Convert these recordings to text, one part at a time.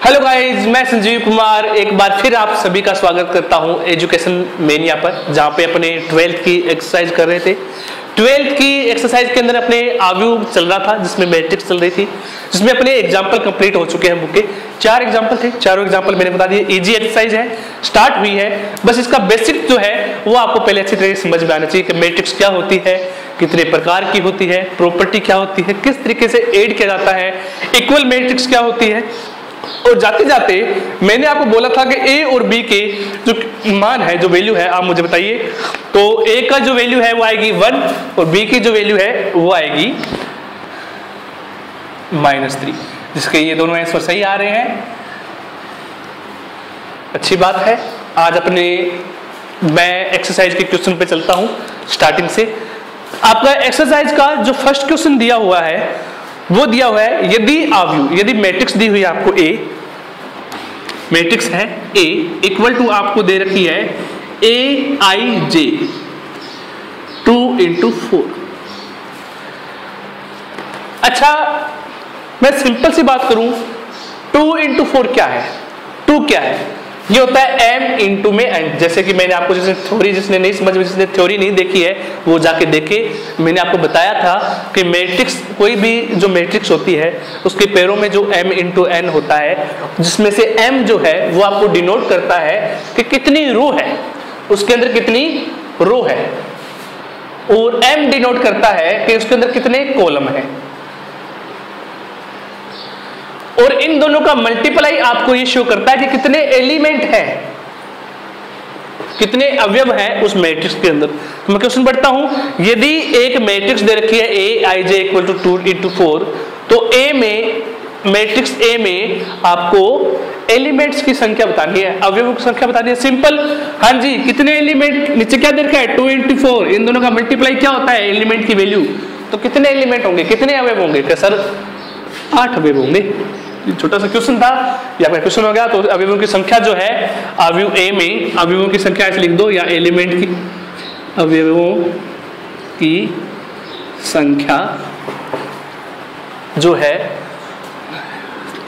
Hello guys, मैं संजीव कुमार एक बार फिर आप सभी का स्वागत करता हूं एजुकेशन मेनिया पर, जहां पे अपने 12th की एक्सरसाइज कर रहे थे। 12th की एक्सरसाइज के अंदर अपने आव्यूह चल रहा था, जिसमें मैट्रिक्स चल रही थी, जिसमें अपने एग्जाम्पल कंप्लीट हो चुके हैं। बुक के 4 एग्जाम्पल थे, चारों एग्जाम्पल मैंने बता दिए। इजी एक्सरसाइज है, स्टार्ट हुई है, बस इसका बेसिक जो है वो आपको पहले अच्छी तरह से समझ में आना चाहिए कि मैट्रिक्स क्या होती है, कितने प्रकार की होती है, प्रॉपर्टी क्या होती है, किस तरीके से ऐड किया जाता है, इक्वल मैट्रिक्स क्या होती है। और जाते जाते मैंने आपको बोला था कि ए और बी के जो मान है, जो वैल्यू है, आप मुझे बताइए। तो ए का जो वैल्यू है वो आएगी 1 और बी की जो वैल्यू है वो आएगी -3, जिसके ये दोनों आंसर सही आ रहे हैं। अच्छी बात है। आज अपने मैं एक्सरसाइज के क्वेश्चन पे चलता हूं स्टार्टिंग से। आपका एक्सरसाइज का जो फर्स्ट क्वेश्चन दिया हुआ है वो दिया हुआ है, यदि मैट्रिक्स दी हुई है आपको ए, मैट्रिक्स है ए इक्वल टू आपको दे रखी है AIJ 2 × 4। अच्छा, मैं सिंपल सी बात करूं, 2 × 4 क्या है? 2 क्या है? ये होता है m इंटू में n। जैसे कि मैंने आपको जिसने नहीं समझ में, जिसने थ्योरी नहीं देखी है वो जाके देखे। मैंने आपको बताया था कि मैट्रिक्स, कोई भी जो मैट्रिक्स होती है उसके पैरों में जो m इंटू n होता है, जिसमें से m जो है वो आपको डिनोट करता है कि कितनी रो है, उसके अंदर कितनी रो है, और m डिनोट करता है कि उसके अंदर कितने कॉलम है। और इन दोनों का मल्टीप्लाई आपको ये शो करता है कि कितने एलिमेंट हैं, कितने अवयव हैं उस मैट्रिक्स के अंदर। तो मैं क्वेश्चन पढ़ता हूं, यदि एक मैट्रिक्स दे रखी है AIJ = 2 × 4, तो A में, मैट्रिक्स A में आपको एलिमेंट्स की संख्या बतानी है, अवयवों की संख्या बतानी है। सिंपल, हाँ जी, कितने एलिमेंट, नीचे क्या दे रखा है 2 × 4, इन दोनों का मल्टीप्लाई क्या होता है एलिमेंट की वैल्यू। तो कितने एलिमेंट होंगे, कितने अवयव होंगे? क्या सर 8 अवयव होंगे। छोटा सा क्वेश्चन था, या फिर क्वेश्चन हो गया। तो अवयवों की संख्या जो है अवयव ए में, अवयवों की संख्या ऐसे लिख दो, या एलिमेंट की, अवयवों की संख्या जो है,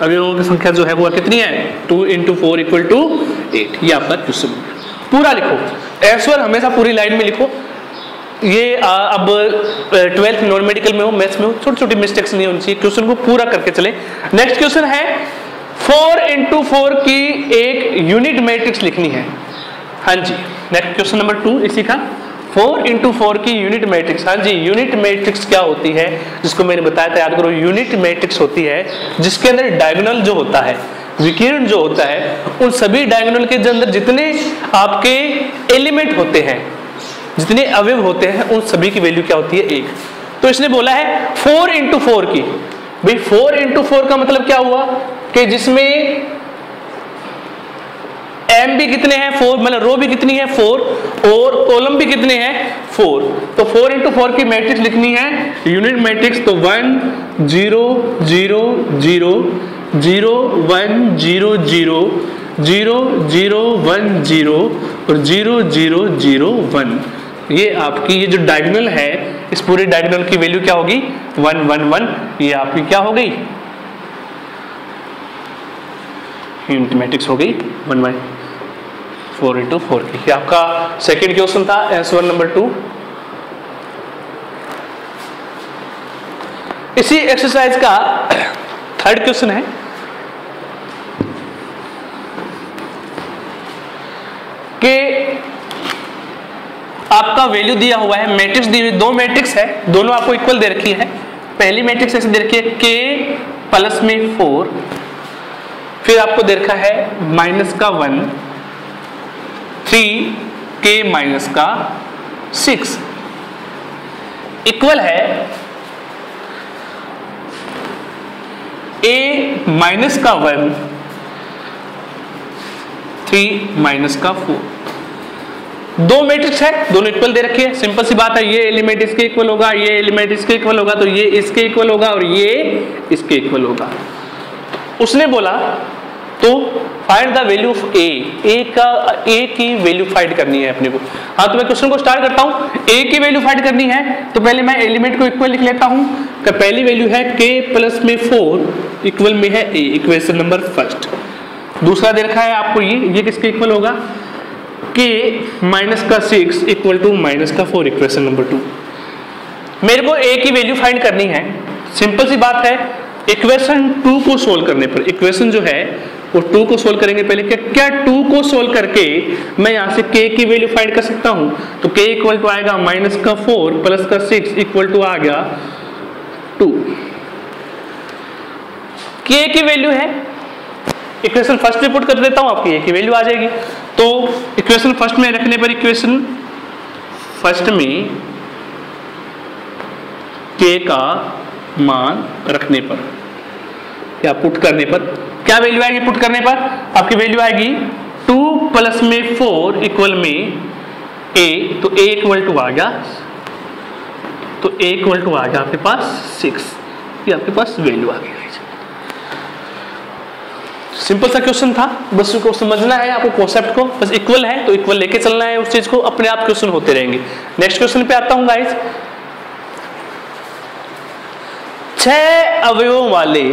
अवयवों की संख्या जो है वो कितनी है? 2 × 4 = 8। ये आपका क्वेश्चन पूरा लिखो, आंसर हमेशा पूरी लाइन में लिखो। ये अब 12th नॉन मेडिकल में हो, मैथ्स में हो, छोटी छोटी मिस्टेक्स नहीं होनी चाहिए, क्वेश्चन को पूरा करके चले। नेक्स्ट क्वेश्चन है 4 × 4 की एक यूनिट मैट्रिक्स लिखनी है। हाँ जी, नेक्स्ट क्वेश्चन नंबर 2 इसी का, 4 × 4 की यूनिट मैट्रिक्स। हाँ जी, यूनिट मैट्रिक्स क्या होती है, जिसको मैंने बताया था, याद करो। यूनिट मैट्रिक्स होती है जिसके अंदर डायगोनल जो होता है, विकर्ण जो होता है, उन सभी डायगोनल के अंदर जितने आपके एलिमेंट होते हैं, जितने अवयव होते हैं, उन सभी की वैल्यू क्या होती है? 1। तो इसने बोला है 4 × 4 की। भाई 4 × 4 का मतलब क्या हुआ कि जिसमें m भी कितने हैं 4, मतलब रो भी कितनी है 4, और कॉलम भी कितने हैं 4। तो 4 × 4 की मैट्रिक्स लिखनी है, यूनिट मैट्रिक्स। तो 1 0 0 0 0 1 0 0 0 0 1 0 और 0 0 0 1। ये आपकी, ये जो डायगोनल है, इस पूरे डायगोनल की वैल्यू क्या होगी? 1 1 1। ये आपकी क्या हो गई? यूनिट मैट्रिक्स हो गई 4 × 4 की। ये आपका सेकंड क्वेश्चन था, आंसर नंबर 2। इसी एक्सरसाइज का थर्ड क्वेश्चन है कि आपका वैल्यू दिया हुआ है, मैट्रिक्स दी हुई, 2 मैट्रिक्स है, दोनों आपको इक्वल दे रखी है। पहली मैट्रिक्स ऐसे दे रखी है k + 4, फिर आपको दे रखा है -1 3k - 6 इक्वल है a - 1 3 - 4। 2 मैट्रिक्स है, दोनों इक्वल दे रखी है। सिंपल सी बात है, ये एलिमेंट इसके इक्वल होगा, ये एलिमेंट इसके इक्वल होगा, तो ये इसके इक्वल होगा और ये इसके इक्वल होगा। उसने बोला तो फाइंड द वैल्यू ऑफ ए की वैल्यू फाइंड करनी है अपने को। हाँ, तो मैं क्वेश्चन को स्टार्ट करता हूँ। ए की वैल्यू फाइंड करनी है तो पहले मैं एलिमेंट को इक्वल लिख लेता हूँ। पहली वैल्यू है k + 4 इक्वल में है ए, इक्वेशन नंबर फर्स्ट। दूसरा दे रखा है आपको ये किसके इक्वल होगा, k -6 equal to -4 equation number 2। मेरे को a की वैल्यू फाइंड करनी है, सिंपल सी बात है। इक्वेशन 2 को सोल्व करने पर, इक्वेशन जो है वो 2 को सोल्व करेंगे पहले, क्या 2 को सोल्व करके मैं यहां से k की वैल्यू फाइंड कर सकता हूं। तो k इक्वल टू आएगा -4 + 6 इक्वल टू आ गया 2। k की वैल्यू है, इक्वेशन फर्स्ट में पुट कर देता हूं, आपकी a की वैल्यू आ जाएगी। तो इक्वेशन फर्स्ट में रखने पर, इक्वेशन फर्स्ट में k का मान रखने पर या पुट करने पर क्या वैल्यू आएगी, पुट करने पर आपकी वैल्यू आएगी 2 + में 4 इक्वल में a, तो a इक्वल टू आ गया, तो a इक्वल टू आ गया आपके पास 6, ये आपके पास वैल्यू आ गई। सिंपल सा क्वेश्चन था, बस उसको समझना है आपको, कॉन्सेप्ट को, बस इक्वल है तो इक्वल लेके चलना है उस चीज को, अपने आप क्वेश्चन होते रहेंगे। नेक्स्ट क्वेश्चन पे आता हूं गाइस। 6 अवयवों वाले,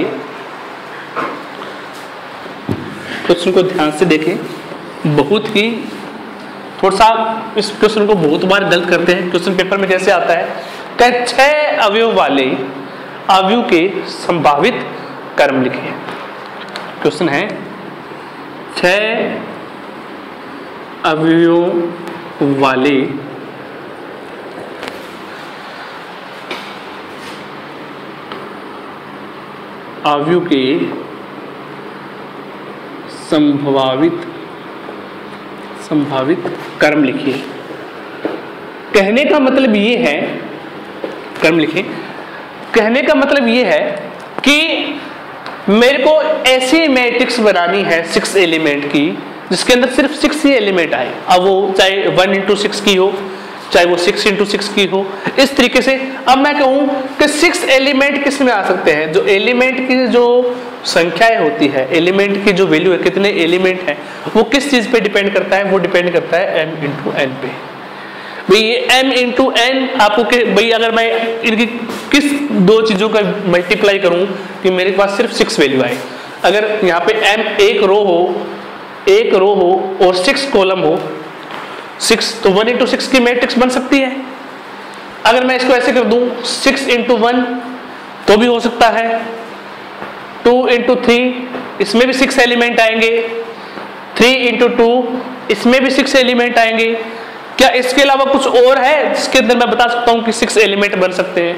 क्वेश्चन को ध्यान से देखें, बहुत ही थोड़ा सा इस क्वेश्चन को बहुत बार गलत करते हैं। क्वेश्चन पेपर में कैसे आता है, क्या 6 अवयव वाले अवयव के संभावित कर्म लिखे। क्वेश्चन है 6 अवयवों वाले अवयव के संभावित कर्म लिखिए। कहने का मतलब ये है, कर्म लिखिए, कहने का मतलब ये है कि मेरे को ऐसी मैट्रिक्स बनानी है 6 एलिमेंट की जिसके अंदर सिर्फ 6 ही एलिमेंट आए। अब वो चाहे 1 × 6 की हो, चाहे वो 6 × 6 की हो, इस तरीके से। अब मैं कहूं कि 6 एलिमेंट किस में आ सकते हैं, जो एलिमेंट की जो संख्याएं होती है, एलिमेंट की जो वैल्यू है, कितने एलिमेंट है, वो किस चीज पे डिपेंड करता है, वो डिपेंड करता है m × n पे। भाई ये m × n आपको भाई अगर मैं इनकी किस 2 चीजों का मल्टीप्लाई करूं कि मेरे पास सिर्फ 6 वैल्यू आए। अगर यहाँ पे m एक रो हो और 6 कॉलम हो, 6 तो 1 × 6 की मैट्रिक्स बन सकती है। अगर मैं इसको ऐसे कर दूं 6 × 1 तो भी हो सकता है, 2 × 3 इसमें भी 6 एलिमेंट आएंगे, 3 × 2 इसमें भी 6 एलिमेंट आएंगे। क्या इसके अलावा कुछ और है जिसके अंदर मैं बता सकता हूं कि 6 एलिमेंट बन सकते हैं?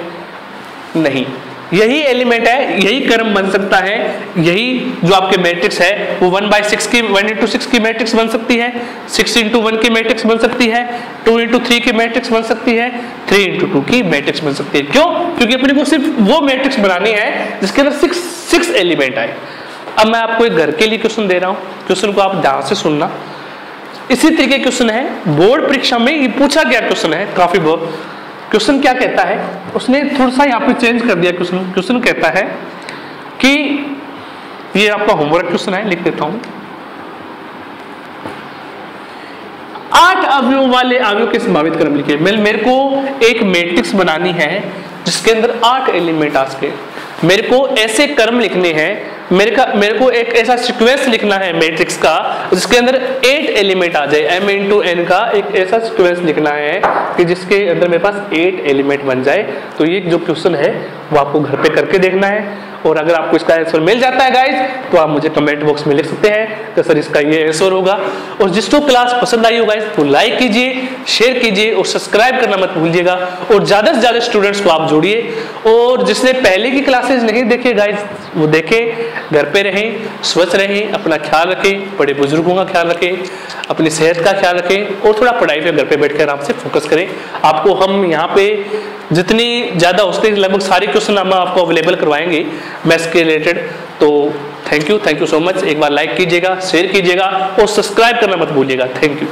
नहीं, यही एलिमेंट है, यही कर्म बन सकता है, यही जो आपके मैट्रिक्स है वो 1/6 की 1 × 6 की मैट्रिक्स बन सकती है, 6 × 1 की मैट्रिक्स बन सकती है, 2 × 3 की मैट्रिक्स बन सकती है, 3 × 2 की मैट्रिक्स बन सकती है। क्यों? क्योंकि अपने को सिर्फ वो मैट्रिक्स बनानी है जिसके अंदर 6 एलिमेंट आए। अब मैं आपको एक घर के लिए क्वेश्चन दे रहा हूँ, क्वेश्चन को आप ध्यान से सुनना। इसी तरीके क्वेश्चन है, बोर्ड परीक्षा में ये पूछा गया क्वेश्चन है, काफी बहुत। क्वेश्चन क्या कहता है, उसने थोड़ा सा यहाँ पे चेंज कर दिया क्वेश्चन। क्वेश्चन कहता है कि ये आपका होमवर्क क्वेश्चन है, लिख देता हूं। 8 अवयवों वाले अवयव के संभावित क्रम लिखिए। मेरे को एक मैट्रिक्स बनानी है जिसके अंदर 8 एलिमेंट आ सके। मेरे को ऐसे कर्म लिखने हैं, मेरे को एक ऐसा सीक्वेंस लिखना है मैट्रिक्स का जिसके अंदर 8 एलिमेंट आ जाए। m × n का एक ऐसा सीक्वेंस लिखना है कि जिसके अंदर मेरे पास 8 एलिमेंट बन जाए। तो ये जो क्वेश्चन है वो आपको घर पे करके देखना है, और अगर आपको इसका आंसर मिल जाता है गाइज तो आप मुझे कमेंट बॉक्स में लिख सकते हैं कि सर इसका ये आंसर होगा। और जिसको क्लास पसंद आई हो गाइज तो लाइक कीजिए, शेयर कीजिए और सब्सक्राइब करना मत भूलिएगा, और ज्यादा से ज्यादा स्टूडेंट्स को आप जोड़िए। और जिसने पहले की क्लासेस नहीं देखे गाइज वो देखें, घर पे रहें, स्वस्थ रहें, अपना ख्याल रखें, बड़े बुजुर्गों का ख्याल रखें, अपनी सेहत का ख्याल रखें, और थोड़ा पढ़ाई पे घर पे बैठ कर आराम से फोकस करें। आपको हम यहाँ पे जितनी ज़्यादा हो सके लगभग सारे क्वेश्चन हम आपको अवेलेबल करवाएंगे मैथ्स के रिलेटेड। तो थैंक यू सो मच। एक बार लाइक कीजिएगा, शेयर कीजिएगा और सब्सक्राइब करना मत भूलिएगा। Thank you.